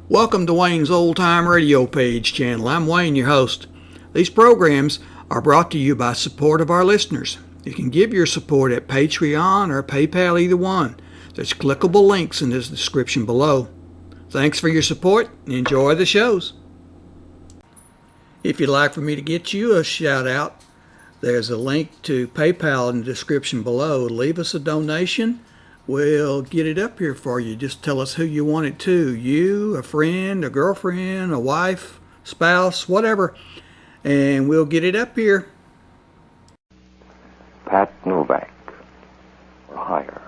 Welcome to Wayne's Old Time Radio Page channel. I'm Wayne, your host. These programs are brought to you by support of our listeners. You can give your support at Patreon or PayPal, either one. There's clickable links in the description below. Thanks for your support and enjoy the shows. If you'd like for me to get you a shout out, there's a link to PayPal in the description below. Leave us a donation. We'll get it up here for you. Just tell us who you want it to. You, a friend, a girlfriend, a wife, spouse, whatever. And we'll get it up here. Pat Novak, or higher.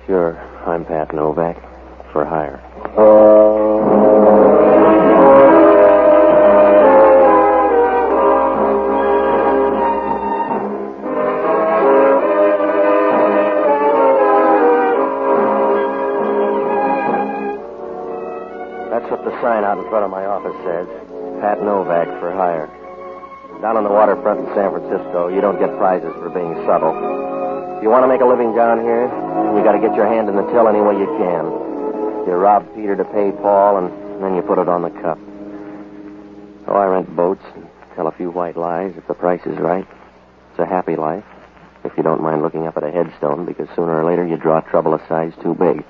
Sure, I'm Pat Novak, for hire. That's what the sign out in front of my office says. Pat Novak, for hire. Down on the waterfront in San Francisco, you don't get prizes for being subtle. If you want to make a living down here, you got to get your hand in the till any way you can. You rob Peter to pay Paul, and then you put it on the cup. Oh, I rent boats and tell a few white lies if the price is right. It's a happy life, if you don't mind looking up at a headstone, because sooner or later you draw trouble a size too big.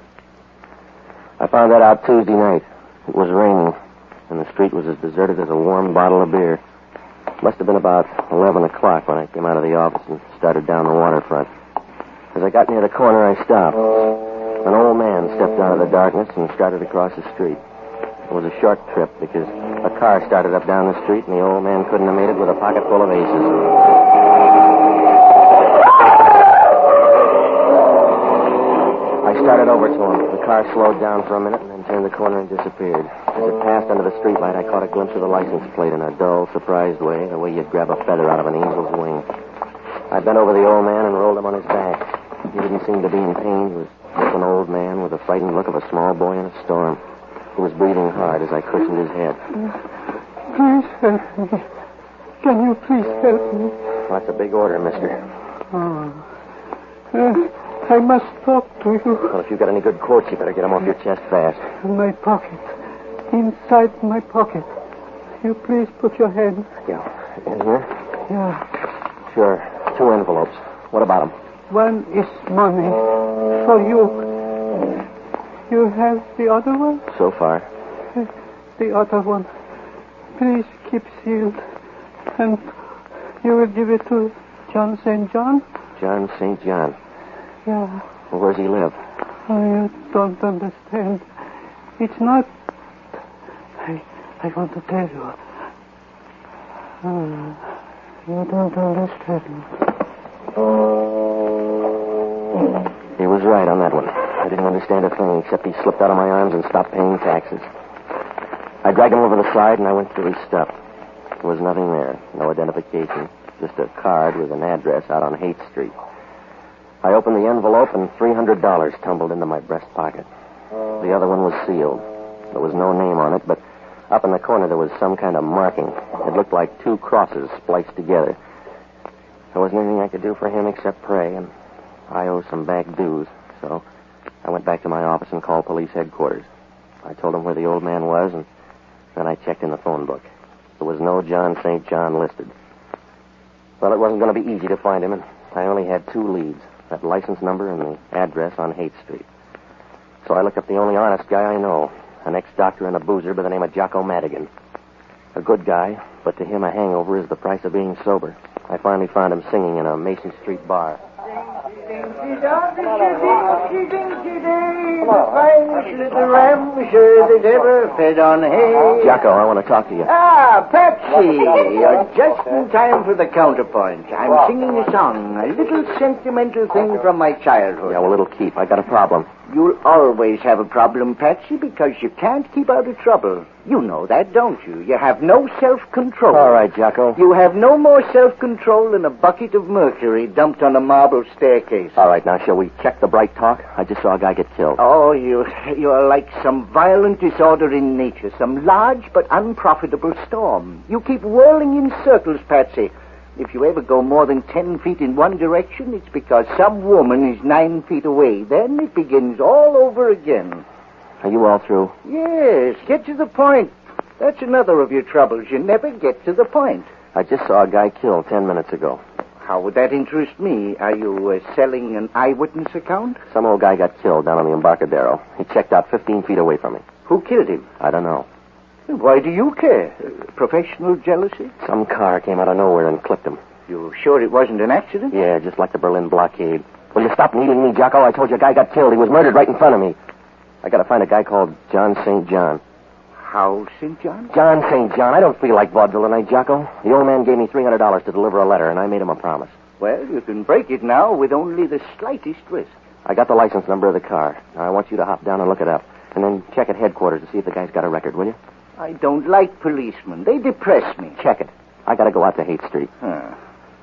I found that out Tuesday night. It was raining, and the street was as deserted as a warm bottle of beer. It must have been about 11 o'clock when I came out of the office and started down the waterfront. As I got near the corner, I stopped. An old man stepped out of the darkness and started across the street. It was a short trip because a car started up down the street, and the old man couldn't have made it with a pocket full of aces. I started over to him. The car slowed down for a minute and then turned the corner and disappeared. As it passed under the streetlight, I caught a glimpse of the license plate in a dull, surprised way, the way you'd grab a feather out of an angel's wing. I bent over the old man and rolled him on his back. He didn't seem to be in pain. He was just an old man with the frightened look of a small boy in a storm. He was breathing hard as I cushioned his head. Please help me. Can you please help me? Well, that's a big order, mister. I must talk to you. Well, if you've got any good quotes, you better get them off your chest fast. In my pocket. Inside my pocket. You please put your hand. Yeah. In here? Yeah. Sure. 2 envelopes. What about them? One is money for you. You have the other one? So far. The other one. Please keep sealed. And you will give it to John St. John? John St. John. Yeah. Well, where's he live? You don't understand. It's not... I want to tell you. You don't understand. He was right on that one. I didn't understand a thing, except he slipped out of my arms and stopped paying taxes. I dragged him over the side, and I went through his stuff. There was nothing there. No identification. Just a card with an address out on Haight Street. I opened the envelope, and $300 tumbled into my breast pocket. The other one was sealed. There was no name on it, but up in the corner there was some kind of marking. It looked like 2 crosses spliced together. There wasn't anything I could do for him except pray, and I owe some back dues, so I went back to my office and called police headquarters. I told them where the old man was, and then I checked in the phone book. There was no John St. John listed. Well, it wasn't going to be easy to find him, and I only had 2 leads, that license number and the address on Haight Street. So I looked up the only honest guy I know, an ex-doctor and a boozer by the name of Jocko Madigan. A good guy, but to him a hangover is the price of being sober. I finally found him singing in a Mason Street bar. finest little ramsher that ever fed on hay. Jocko, I want to talk to you. Ah, Patsy, you're just in time for the counterpoint. I'm singing a song, a little sentimental thing from my childhood. Yeah, well, it'll keep. I got a problem. You'll always have a problem, Patsy, because you can't keep out of trouble. You know that, don't you? You have no self-control. All right, Jocko. You have no more self-control than a bucket of mercury dumped on a marble staircase. All right, now, shall we check the bright talk? I just saw a guy get killed. Oh, you're like some violent disorder in nature, some large but unprofitable storm. You keep whirling in circles, Patsy. If you ever go more than 10 feet in one direction, it's because some woman is 9 feet away. Then it begins all over again. Are you all through? Yes, get to the point. That's another of your troubles. You never get to the point. I just saw a guy killed 10 minutes ago. How would that interest me? Are you selling an eyewitness account? Some old guy got killed down on the Embarcadero. He checked out 15 feet away from me. Who killed him? I don't know. Why do you care? Professional jealousy? Some car came out of nowhere and clipped him. You sure it wasn't an accident? Yeah, just like the Berlin blockade. Will you stop needling me, Jocko? I told you a guy got killed. He was murdered right in front of me. I gotta find a guy called John St. John. How, St. John? John St. John. I don't feel like vaudeville tonight, Jocko. The old man gave me $300 to deliver a letter, and I made him a promise. Well, you can break it now with only the slightest risk. I got the license number of the car. Now, I want you to hop down and look it up. And then check at headquarters to see if the guy's got a record, will you? I don't like policemen. They depress me. Check it. I gotta go out to Haight Street. Huh.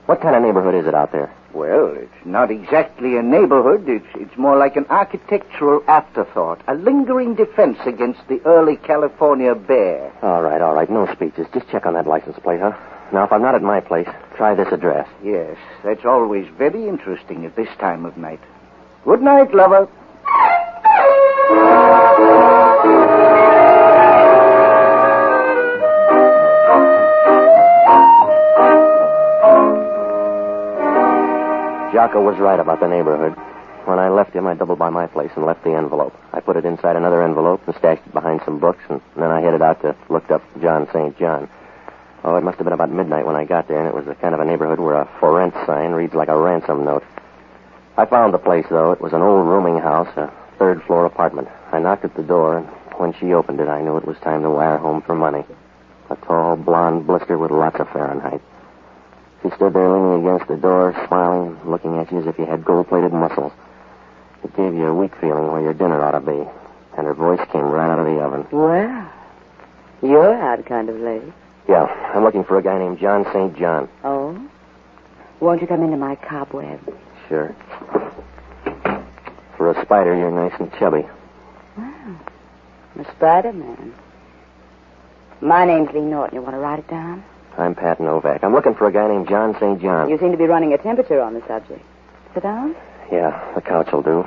What kind of neighborhood is it out there? Well, it's not exactly a neighborhood. It's more like an architectural afterthought, a lingering defense against the early California bear. All right. No speeches. Just check on that license plate, huh? Now, if I'm not at my place, try this address. Yes, that's always very interesting at this time of night. Good night, lover. Jocko was right about the neighborhood. When I left him, I doubled by my place and left the envelope. I put it inside another envelope and stashed it behind some books, and then I headed out to look up John St. John. Oh, it must have been about midnight when I got there, and it was the kind of a neighborhood where a for rent sign reads like a ransom note. I found the place, though. It was an old rooming house, a third-floor apartment. I knocked at the door, and when she opened it, I knew it was time to wire home for money. A tall, blonde blister with lots of Fahrenheit. She stood there leaning against the door, smiling, looking at you as if you had gold-plated muscles. It gave you a weak feeling where your dinner ought to be. And her voice came right out of the oven. Well, you're that kind of lady. Yeah, I'm looking for a guy named John St. John. Oh? Won't you come into my cobweb? Sure. For a spider, you're nice and chubby. Wow. I'm a Spider-Man. My name's Lee Norton. You want to write it down? I'm Pat Novak. I'm looking for a guy named John St. John. You seem to be running a temperature on the subject. Sit down. Yeah, the couch will do.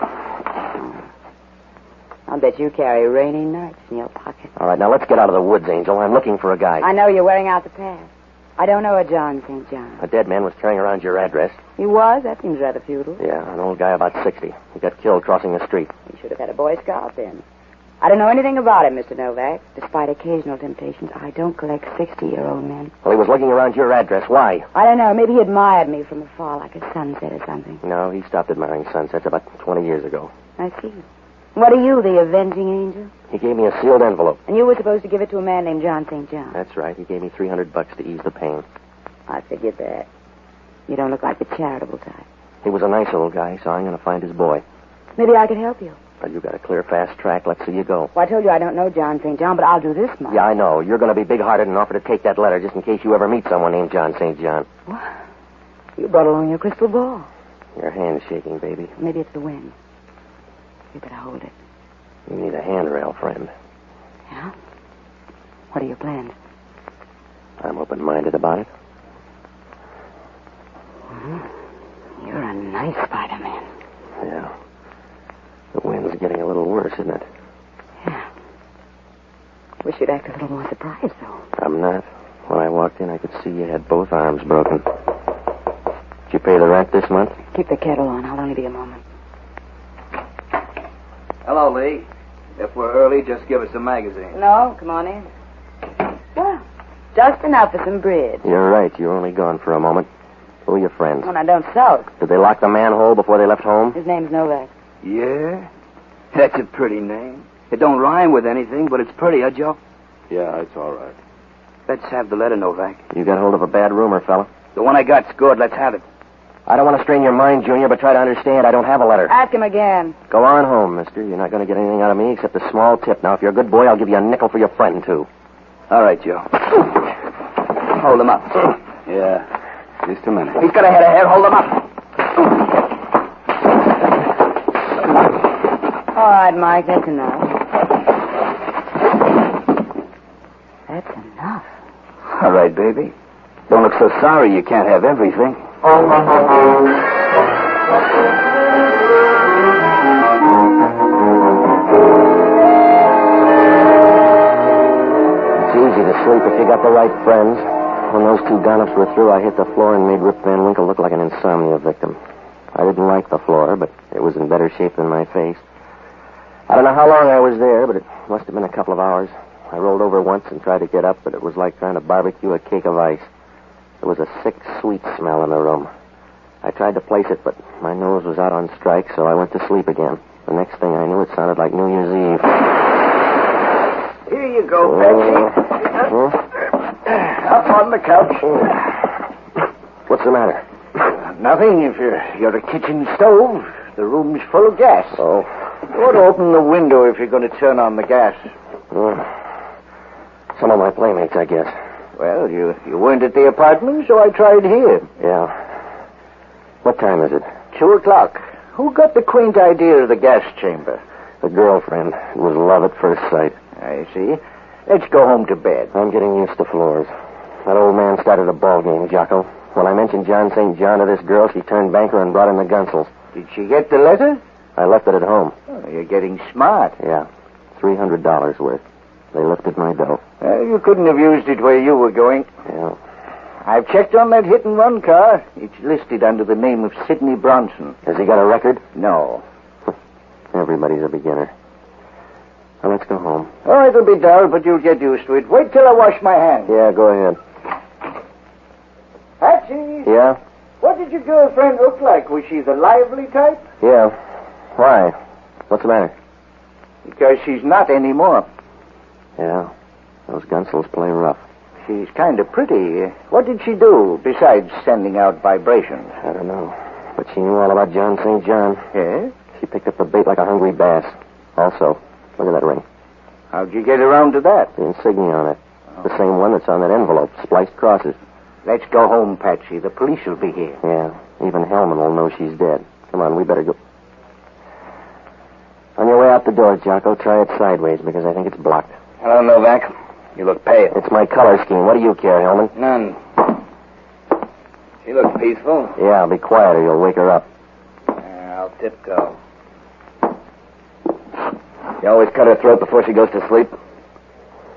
I'll bet you carry rainy nights in your pocket. All right, now let's get out of the woods, Angel. I'm looking for a guy. I know you're wearing out the past. I don't know a John St. John. A dead man was carrying around your address. He was? That seems rather futile. Yeah, an old guy about 60. He got killed crossing the street. He should have had a Boy Scout then. I don't know anything about him, Mr. Novak. Despite occasional temptations, I don't collect 60-year-old men. Well, he was looking around your address. Why? I don't know. Maybe he admired me from afar, like a sunset or something. No, he stopped admiring sunsets about 20 years ago. I see. What are you, the avenging angel? He gave me a sealed envelope. And you were supposed to give it to a man named John St. John. That's right. He gave me $300 to ease the pain. I figured that. You don't look like the charitable type. He was a nice old guy, so I'm going to find his boy. Maybe I could help you. Well, you got a clear, fast track. Let's see you go. Well, I told you I don't know John St. John, but I'll do this much. Yeah, I know. You're going to be big-hearted and offer to take that letter just in case you ever meet someone named John St. John. What? You brought along your crystal ball. Your hand's shaking, baby. Maybe it's the wind. You better hold it. You need a handrail, friend. Yeah? What are your plans? I'm open-minded about it. You're a nice Spider-Man. Yeah. The wind's getting a little worse, isn't it? Yeah. Wish you'd act a little more surprised, though. I'm not. When I walked in, I could see you had both arms broken. Did you pay the rent this month? Keep the kettle on. I'll only be a moment. Hello, Lee. If we're early, just give us a magazine. No, come on in. Well, just enough for some bread. You're right. You were only gone for a moment. Who are your friends? Well, now, don't sulk. Did they lock the manhole before they left home? His name's Novak. Yeah? That's a pretty name. It don't rhyme with anything, but it's pretty, huh, Joe? Yeah, it's all right. Let's have the letter, Novak. You got hold of a bad rumor, fella. The one I got's good. Let's have it. I don't want to strain your mind, Junior, but try to understand. I don't have a letter. Ask him again. Go on home, mister. You're not going to get anything out of me except a small tip. Now, if you're a good boy, I'll give you a nickel for your friend, too. All right, Joe. Hold him up. Yeah, just a minute. He's got a head of hair. Hold him up. All right, Mike, that's enough. That's enough. All right, baby. Don't look so sorry you can't have everything. It's easy to sleep if you got the right friends. When those two dollops were through, I hit the floor and made Rip Van Winkle look like an insomnia victim. I didn't like the floor, but it was in better shape than my face. I don't know how long I was there, but it must have been a couple of hours. I rolled over once and tried to get up, but it was like trying to barbecue a cake of ice. There was a sick, sweet smell in the room. I tried to place it, but my nose was out on strike, so I went to sleep again. The next thing I knew, it sounded like New Year's Eve. Here you go, Patsy. Up on the couch. What's the matter? Nothing. If you're a kitchen stove, the room's full of gas. Oh. You ought to open the window if you're going to turn on the gas. Some of my playmates, I guess. Well, you weren't at the apartment, so I tried here. Yeah. What time is it? 2:00. Who got the quaint idea of the gas chamber? The girlfriend. It was love at first sight. I see. Let's go home to bed. I'm getting used to floors. That old man started a ball game, Jocko. When I mentioned John St. John to this girl, she turned banker and brought in the Gunsels. Did she get the letter? I left it at home. Oh, you're getting smart. Yeah. $300 worth. They lifted my dough. Well, you couldn't have used it where you were going. Yeah. I've checked on that hit-and-run car. It's listed under the name of Sidney Bronson. Has he got a record? No. Everybody's a beginner. Now, let's go home. Oh, it'll be dull, but you'll get used to it. Wait till I wash my hands. Yeah, go ahead. Patsy! Yeah? What did your girlfriend look like? Was she the lively type? Yeah. Why? What's the matter? Because she's not anymore. Yeah. Those Gunsels play rough. She's kind of pretty. What did she do besides sending out vibrations? I don't know. But she knew all about John St. John. Yeah? She picked up the bait like a hungry bass. Also, look at that ring. How'd you get around to that? The insignia on it. The same one that's on that envelope. Spliced crosses. Let's go home, Patsy. The police will be here. Yeah. Even Hellman will know she's dead. Come on, we better go. On your way out the door, Jocko, try it sideways because I think it's blocked. Hello, Novak. You look pale. It's my color scheme. What do you care, Hellman? None. She looks peaceful. Yeah, be quiet or you'll wake her up. I'll tiptoe. You always cut her throat before she goes to sleep?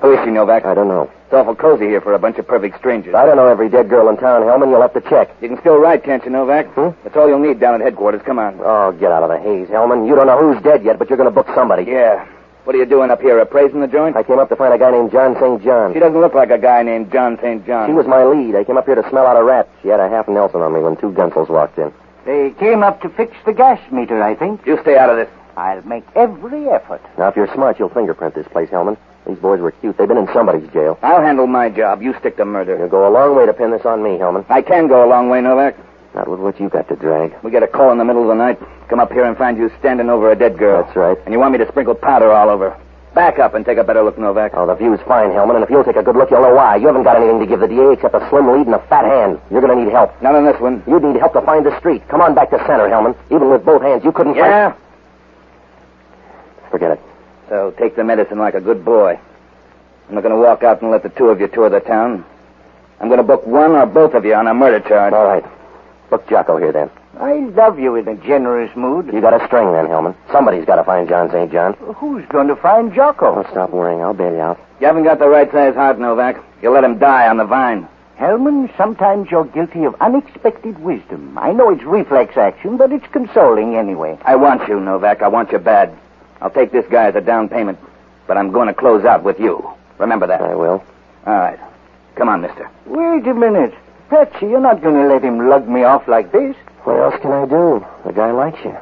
Who is she, Novak? I don't know. It's awful cozy here for a bunch of perfect strangers. I don't know every dead girl in town, Hellman. You'll have to check. You can still write, can't you, Novak? That's all you'll need down at headquarters. Come on. Oh, get out of the haze, Hellman. You don't know who's dead yet, but you're going to book somebody. Yeah. What are you doing up here, appraising the joint? I came up to find a guy named John St. John. She doesn't look like a guy named John St. John. She was my lead. I came up here to smell out a rat. She had a half Nelson on me when two Gunsels walked in. They came up to fix the gas meter, I think. You stay out of this. I'll make every effort. Now, if you're smart, you'll fingerprint this place, Hellman. These boys were cute. They've been in somebody's jail. I'll handle my job. You stick to murder. You'll go a long way to pin this on me, Hellman. I can go a long way, Novak. Not with what you got to drag. We get a call in the middle of the night. Come up here and find you standing over a dead girl. That's right. And you want me to sprinkle powder all over. Back up and take a better look, Novak. Oh, the view's fine, Hellman, and if you'll take a good look, you'll know why. You haven't got anything to give the DA except a slim lead and a fat hand. You're going to need help. Not on this one. You'd need help to find the street. Come on back to center, Hellman. Even with both hands, you couldn't Yeah? Forget it. So take the medicine like a good boy. I'm not going to walk out and let the two of you tour the town. I'm going to book one or both of you on a murder charge. All right. Book Jocko here, then. I love you in a generous mood. You got a string, then, Hellman. Somebody's got to find John St. John. Who's going to find Jocko? Don't stop worrying. I'll bail you out. You haven't got the right size heart, Novak. You'll let him die on the vine. Hellman, sometimes you're guilty of unexpected wisdom. I know it's reflex action, but it's consoling anyway. I want you, Novak. I want you bad. I'll take this guy as a down payment, but I'm going to close out with you. Remember that. I will. All right. Come on, mister. Wait a minute. Patsy, you're not going to let him lug me off like this. What else can I do? The guy likes you.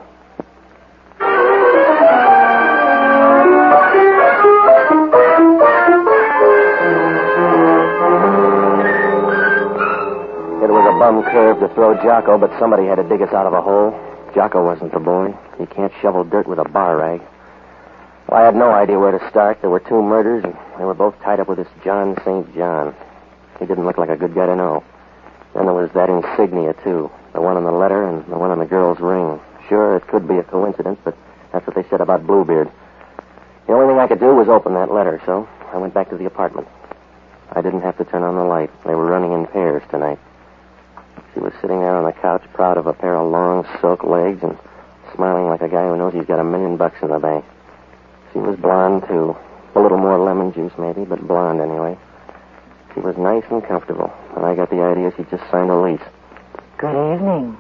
It was a arm curved to throw Jocko, but somebody had to dig us out of a hole. Jocko wasn't the boy. You can't shovel dirt with a bar rag. Well, I had no idea where to start. There were 2 murders, and they were both tied up with this John St. John. He didn't look like a good guy to know. Then there was that insignia, too. The one on the letter and the one on the girl's ring. Sure, it could be a coincidence, but that's what they said about Bluebeard. The only thing I could do was open that letter, so I went back to the apartment. I didn't have to turn on the light. They were running in pairs tonight. She was sitting there on the couch, proud of a pair of long silk legs and smiling like a guy who knows he's got $1 million in the bank. She was blonde, too. A little more lemon juice, maybe, but blonde anyway. She was nice and comfortable, and I got the idea she just signed a lease. Good evening.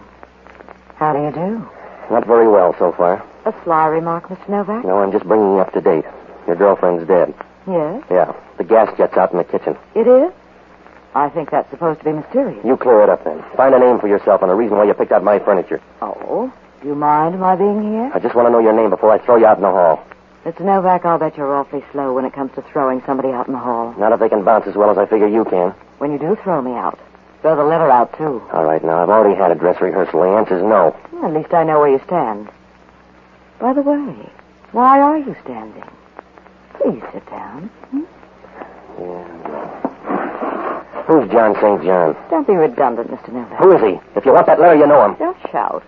How do you do? Not very well so far. A sly remark, Mr. Novak? No, I'm just bringing you up to date. Your girlfriend's dead. Yes? Yeah. The gas jet's out in the kitchen. It is? I think that's supposed to be mysterious. You clear it up, then. Find a name for yourself and a reason why you picked out my furniture. Oh? Do you mind my being here? I just want to know your name before I throw you out in the hall. Mr. Novak, I'll bet you're awfully slow when it comes to throwing somebody out in the hall. Not if they can bounce as well as I figure you can. When you do throw me out, throw the letter out, too. All right, now, I've already had a dress rehearsal. The answer's no. Well, at least I know where you stand. By the way, why are you standing? Please sit down. Yeah. Who's John St. John? Don't be redundant, Mr. Novak. Who is he? If you want that letter, you know him. Don't shout.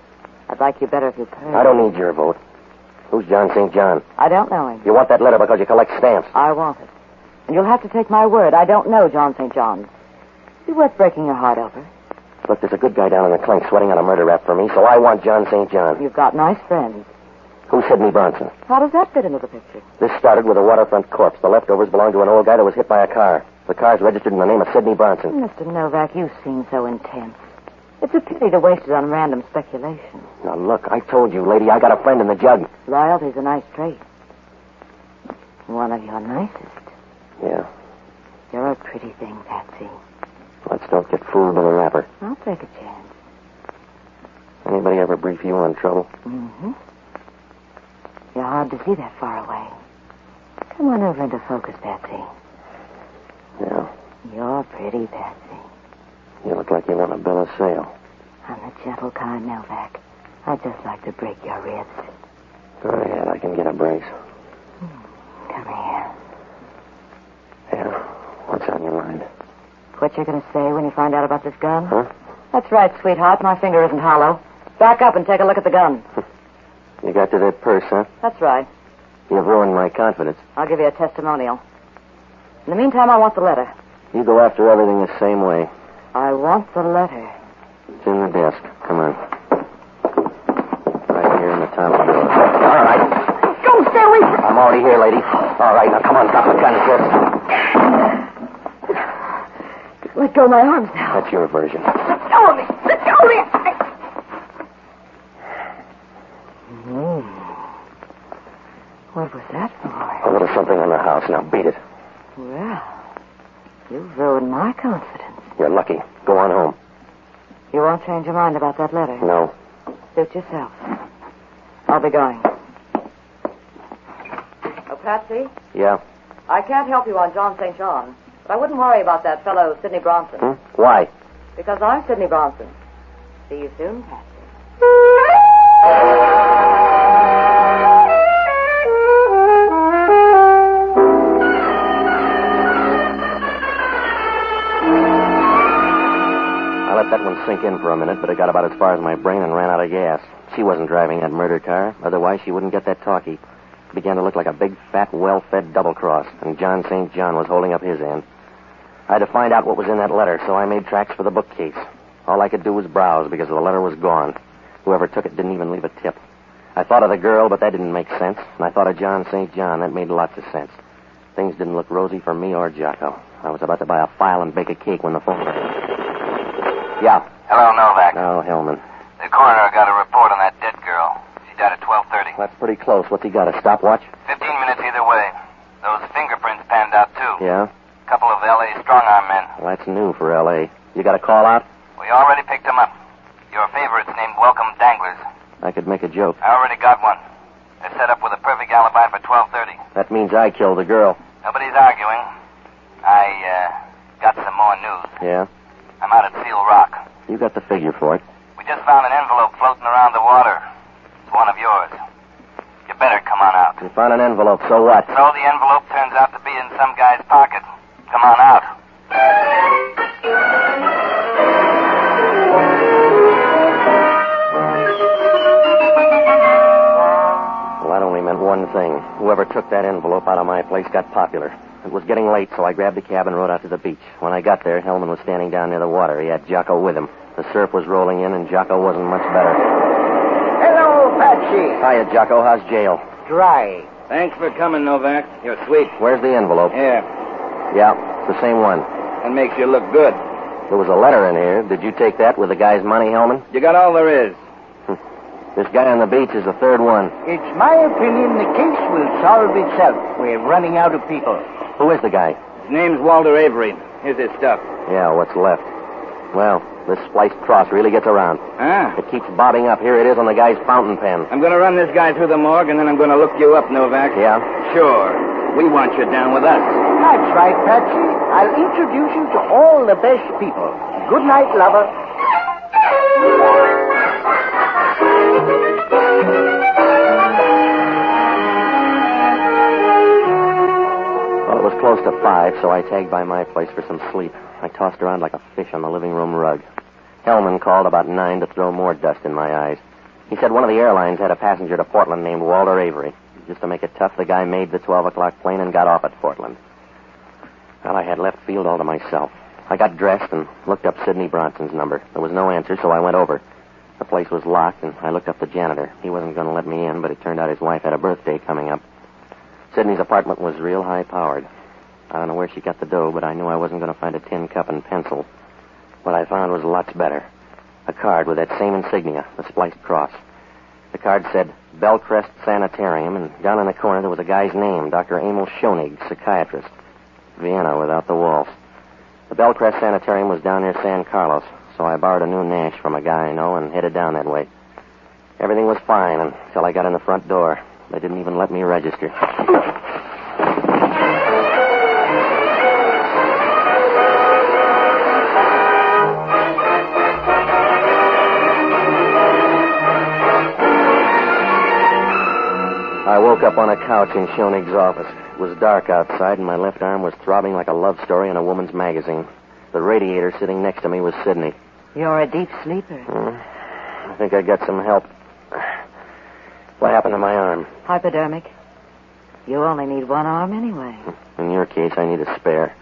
I'd like you better if you purred. I don't need your vote. Who's John St. John? I don't know him. You want that letter because you collect stamps. I want it. And you'll have to take my word. I don't know John St. John. Be worth breaking your heart over. Look, there's a good guy down in the clink sweating on a murder rap for me, so I want John St. John. You've got nice friends. Who's Sidney Bronson? How does that fit into the picture? This started with a waterfront corpse. The leftovers belonged to an old guy that was hit by a car. The car's registered in the name of Sidney Bronson. Mr. Novak, you seem so intense. It's a pity to waste it on random speculation. Now, look, I told you, lady, I got a friend in the jug. Loyalty's a nice trait. One of your nicest. Yeah. You're a pretty thing, Patsy. Let's don't get fooled by the rapper. I'll take a chance. Anybody ever brief you on trouble? Mm-hmm. You're hard to see that far away. Come on over into focus, Patsy. Yeah. You're pretty, Patsy. You look like you want a bill of sale. I'm the gentle kind, Novak. I'd just like to break your ribs. Go ahead, I can get a brace. Come here. Yeah. What's on your mind? What you gonna say when you find out about this gun? Huh? That's right, sweetheart. My finger isn't hollow. Back up and take a look at the gun. You got to that purse, huh? That's right. You've ruined my confidence. I'll give you a testimonial. In the meantime, I want the letter. You go after everything the same way. I want the letter. It's in the desk. Come on. Right here in the top drawer. All right. Don't stay away. I'm already here, lady. All right, now come on, drop the gun, sis. Let go of my arms now. That's your version. Let go of me. Let go of me. What was that for? A little something in the house. Now beat it. Well, you've ruined my confidence. You're lucky. Go on home. You won't change your mind about that letter? No. Suit yourself. I'll be going. Oh, Patsy? Yeah? I can't help you on John St. John, but I wouldn't worry about that fellow, Sidney Bronson. Why? Because I'm Sidney Bronson. See you soon, Patsy. I let that one sink in for a minute, but it got about as far as my brain and ran out of gas. She wasn't driving that murder car. Otherwise, she wouldn't get that talkie. It began to look like a big, fat, well-fed double-cross, and John St. John was holding up his end. I had to find out what was in that letter, so I made tracks for the bookcase. All I could do was browse because the letter was gone. Whoever took it didn't even leave a tip. I thought of the girl, but that didn't make sense. And I thought of John St. John. That made lots of sense. Things didn't look rosy for me or Jocko. I was about to buy a file and bake a cake when the phone rang. Yeah. Hello, Novak. Oh, Hellman. The coroner got a report on that dead girl. She died at 12:30. That's pretty close. What's he got, a stopwatch? 15 minutes either way. Those fingerprints panned out, too. Yeah? A couple of L.A. strong-arm men. Well, that's new for L.A. You got a call out? We already picked them up. Your favorite's named Welcome Danglers. I could make a joke. I already got one. They're set up with a perfect alibi for 12:30. That means I killed the girl. Nobody's arguing. I got some more news. Yeah? I'm out at Seal Rock. You got the figure for it. We just found an envelope floating around the water. It's one of yours. You better come on out. You found an envelope, so what? So the envelope turns out to be in some guy's pocket. Come on out. Well, that only meant one thing. Whoever took that envelope out of my place got popular. It was getting late, so I grabbed a cab and rode out to the beach. When I got there, Hellman was standing down near the water. He had Jocko with him. The surf was rolling in, and Jocko wasn't much better. Hello, Patsy. Hiya, Jocko. How's jail? Dry. Thanks for coming, Novak. You're sweet. Where's the envelope? Here. Yeah, it's the same one. That makes you look good. There was a letter in here. Did you take that with the guy's money, Hellman? You got all there is. This guy on the beach is the third one. It's my opinion the case will solve itself. We're running out of people. Who is the guy? His name's Walter Avery. Here's his stuff. Yeah, what's left? Well, this spliced cross really gets around. Huh? It keeps bobbing up. Here it is on the guy's fountain pen. I'm going to run this guy through the morgue, and then I'm going to look you up, Novak. Yeah? Sure. We want you down with us. That's right, Patsy. I'll introduce you to all the best people. Good night, lover. Well, it was close to 5, so I tagged by my place for some sleep. I tossed around like a fish on the living room rug. Hellman called about 9 to throw more dust in my eyes. He said one of the airlines had a passenger to Portland named Walter Avery. Just to make it tough, the guy made the 12 o'clock plane and got off at Portland. Well, I had left field all to myself. I got dressed and looked up Sidney Bronson's number. There was no answer, so I went over. The place was locked, and I looked up the janitor. He wasn't going to let me in, but it turned out his wife had a birthday coming up. Sidney's apartment was real high-powered. I don't know where she got the dough, but I knew I wasn't going to find a tin cup and pencil. What I found was lots better. A card with that same insignia, the spliced cross. The card said Bellcrest Sanitarium, and down in the corner there was a guy's name, Dr. Emil Schoenig, psychiatrist. Vienna without the waltz. The Bellcrest Sanitarium was down near San Carlos, so I borrowed a new Nash from a guy I know and headed down that way. Everything was fine until I got in the front door. They didn't even let me register. I woke up on a couch in Schoenig's office. It was dark outside, and my left arm was throbbing like a love story in a woman's magazine. The radiator sitting next to me was Sidney. You're a deep sleeper. I think I got some help. What happened to my arm? Hypodermic. You only need one arm anyway. In your case, I need a spare.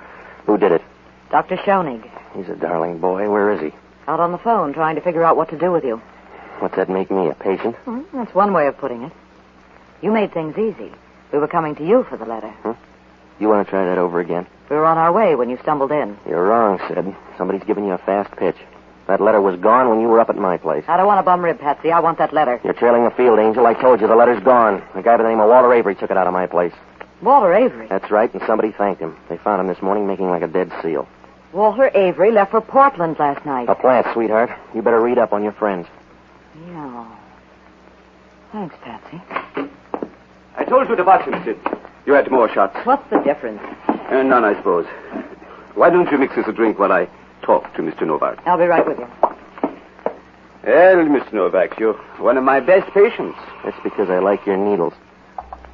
Who did it? Dr. Schoenig. He's a darling boy. Where is he? Out on the phone trying to figure out what to do with you. What's that make me, a patient? That's one way of putting it. You made things easy. We were coming to you for the letter. You want to try that over again? We were on our way when you stumbled in. You're wrong, Sid. Somebody's giving you a fast pitch. That letter was gone when you were up at my place. I don't want a bum rib, Patsy. I want that letter. You're trailing the field, Angel. I told you the letter's gone. A guy by the name of Walter Avery took it out of my place. Walter Avery? That's right, and somebody thanked him. They found him this morning making like a dead seal. Walter Avery left for Portland last night. A plant, sweetheart. You better read up on your friends. Yeah. Thanks, Patsy. I told you to watch him, Sid. You had more shots. What's the difference? None, I suppose. Why don't you mix us a drink while I talk to Mr. Novak? I'll be right with you. Well, Mr. Novak, you're one of my best patients. That's because I like your needles.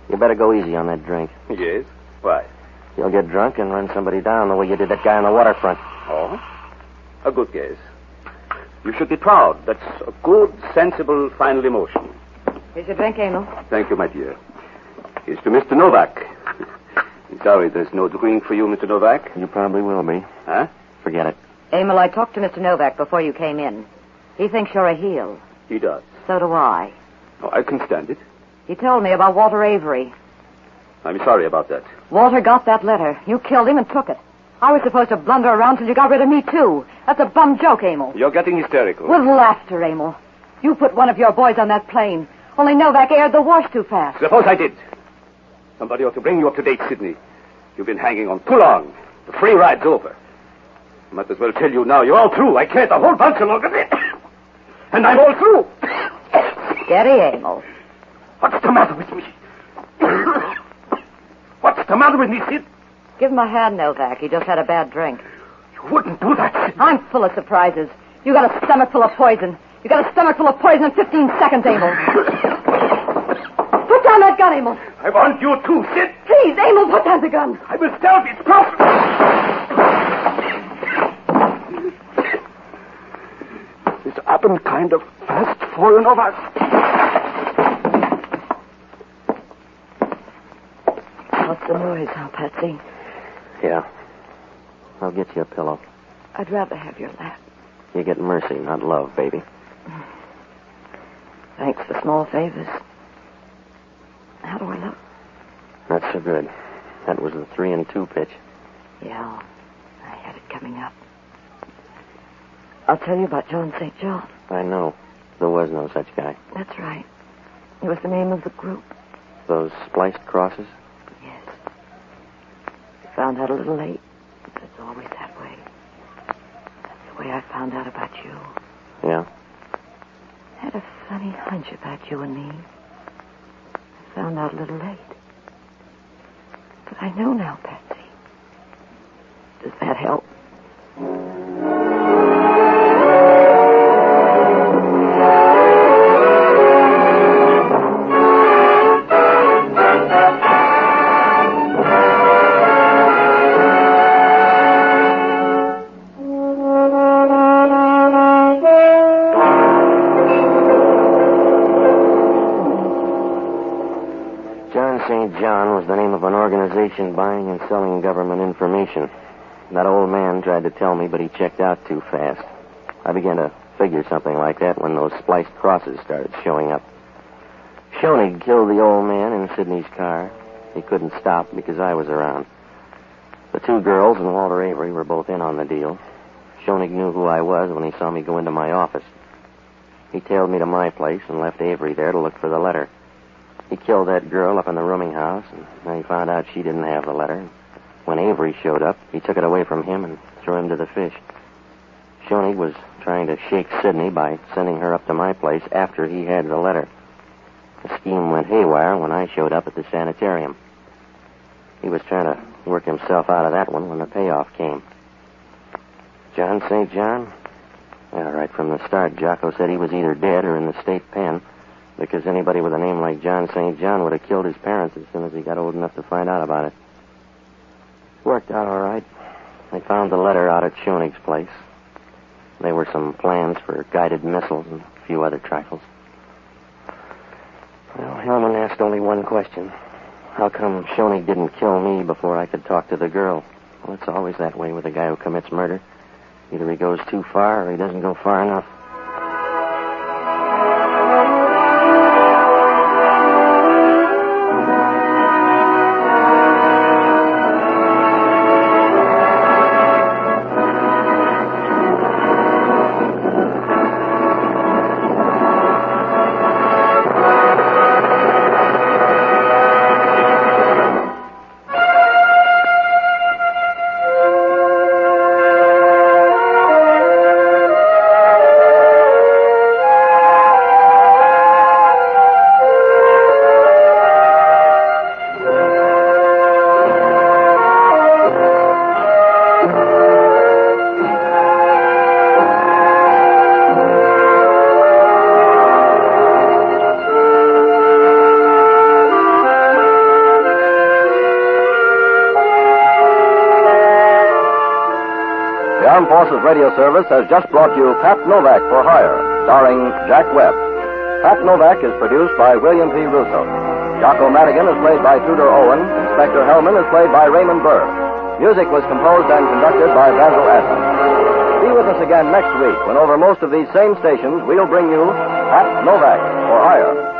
You better go easy on that drink. Yes? Why? You'll get drunk and run somebody down the way you did that guy on the waterfront. Oh? A good guess. You should be proud. That's a good, sensible, final emotion. Here's your drink, Emil. Thank you, my dear. Here's to Mr. Novak. Sorry there's no drink for you, Mr. Novak. You probably will be. Huh? Forget it. Emil, I talked to Mr. Novak before you came in. He thinks you're a heel. He does. So do I. Oh, I can stand it. He told me about Walter Avery. I'm sorry about that. Walter got that letter. You killed him and took it. I was supposed to blunder around till you got rid of me, too. That's a bum joke, Emil. You're getting hysterical. With laughter, Emil. You put one of your boys on that plane. Only Novak aired the wash too fast. Suppose I did. Somebody ought to bring you up to date, Sidney. You've been hanging on too long. The free ride's over. I might as well tell you now. You're all through. I can't a whole bunch of longer. And I'm all through. Steady, Emil. What's the matter with me? What's the matter with me, Sid? Give him a hand, Novak. He just had a bad drink. You wouldn't do that, Sid. I'm full of surprises. You got a stomach full of poison. You got a stomach full of poison in 15 seconds, Emil. Put down that gun, Emil. I want you to, Sid. Please, Emil, put down the gun. I will stop. It's possible. It's happened kind of fast for one of us. What's the noise, huh, Patsy? Yeah. I'll get you a pillow. I'd rather have your lap. You get mercy, not love, baby. Thanks for small favors. How do I look? Not so good. That was the 3-2 pitch. Yeah, I had it coming up. I'll tell you about John St. John. I know. There was no such guy. That's right. It was the name of the group. Those spliced crosses? Yes. I found out a little late. But it's always that way. That's the way I found out about you. Yeah? I had a funny hunch about you and me. I found out a little late. But I know now, Patsy. Does that help? St. John was the name of an organization buying and selling government information. That old man tried to tell me, but he checked out too fast. I began to figure something like that when those spliced crosses started showing up. Schoenig killed the old man in Sidney's car. He couldn't stop because I was around. The two girls and Walter Avery were both in on the deal. Schoenig knew who I was when he saw me go into my office. He tailed me to my place and left Avery there to look for the letter. He killed that girl up in the rooming house, and then he found out she didn't have the letter. When Avery showed up, he took it away from him and threw him to the fish. Schoenig was trying to shake Sidney by sending her up to my place after he had the letter. The scheme went haywire when I showed up at the sanitarium. He was trying to work himself out of that one when the payoff came. John St. John? Yeah, right from the start, Jocko said he was either dead or in the state pen, because anybody with a name like John St. John would have killed his parents as soon as he got old enough to find out about it. Worked out all right. I found the letter out at Schoenig's place. There were some plans for guided missiles and a few other trifles. Well, Hellman asked only one question. How come Schoenig didn't kill me before I could talk to the girl? Well, it's always that way with a guy who commits murder. Either he goes too far or he doesn't go far enough. Armed Forces Radio Service has just brought you Pat Novak for Hire, starring Jack Webb. Pat Novak is produced by William P. Russo. Jocko Madigan is played by Tudor Owen. Inspector Hellman is played by Raymond Burr. Music was composed and conducted by Basil Aston. Be with us again next week when over most of these same stations we'll bring you Pat Novak for Hire.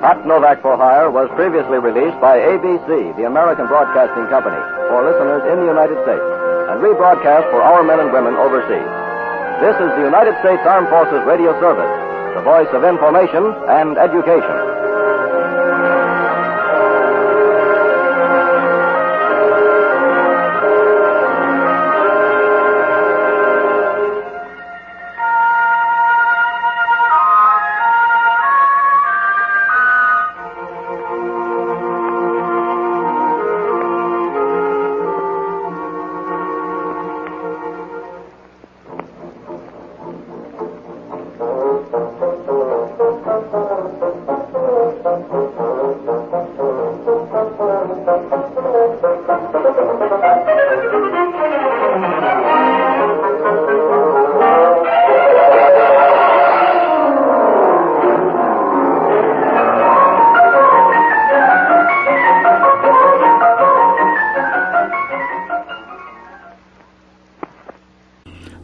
Pat Novak for Hire was previously released by ABC, the American Broadcasting Company, for listeners in the United States, and rebroadcast for our men and women overseas. This is the United States Armed Forces Radio Service, the voice of information and education.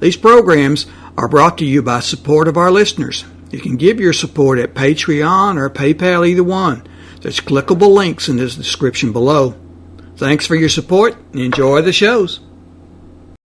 These programs are brought to you by support of our listeners. You can give your support at Patreon or PayPal, either one. There's clickable links in the description below. Thanks for your support and enjoy the shows.